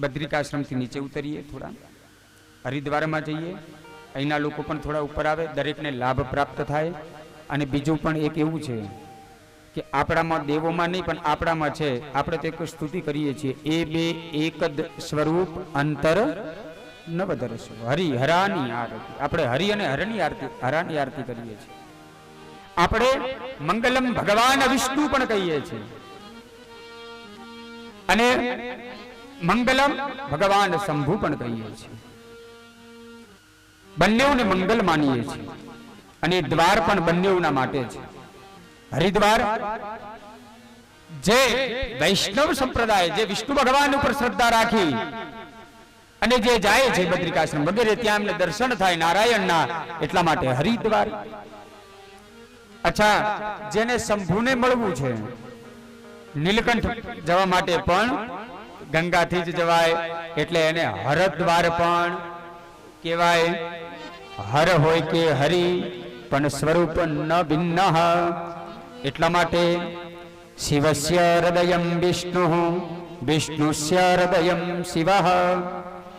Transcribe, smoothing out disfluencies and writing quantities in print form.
બદ્રિકાશ્રમથી નીચે ઉતરીએ, થોડા હરિદ્વારમાં જઈએ, અહીંના લોકો પણ થોડા ઉપર આવે, દરેકને લાભ પ્રાપ્ત થાય. અને બીજું પણ એક એવું છે કે આપણામાં દેવોમાં નહીં પણ આપણામાં છે, આપણે તો એક સ્તુતિ કરીએ છીએ, એ બે એક જ સ્વરૂપ અંતર નવદર્શ. હરિ હરાની આરતી, આપણે હરિ અને હરની આરતી, હરાની આરતી કરીએ છીએ. આપણે મંગલમ ભગવાન વિષ્ણુ પણ કહીએ છીએ અને મંગલમ ભગવાન શંભુ પણ કહીએ છીએ. બંનેઓને મંગલ માનીએ છીએ અને દ્વાર પણ બંનેઓના માટે છે. હરિદ્વાર જે વૈષ્ણવ સંપ્રદાય, જે વિષ્ણુ ભગવાન ઉપર શ્રદ્ધા રાખી અને જે જાય છે બદ્રિકાશ્રમ વગેરે, ત્યાં એમને દર્શન થાય નારાયણના, એટલા માટે હરિદ્વાર. અચ્છા, જેને શંભુને મળવું છે, નીલકંઠ જવા માટે પણ ગંગાથી જ જવાય, એટલે એને હરદ્વાર પણ કહેવાય. હર હોય કે હરિ પણ સ્વરૂપ ન ભિન્ન, એટલા માટે શિવસ્ય હૃદયમ વિષ્ણુ, વિષ્ણુસ્ય હૃદયમ શિવ,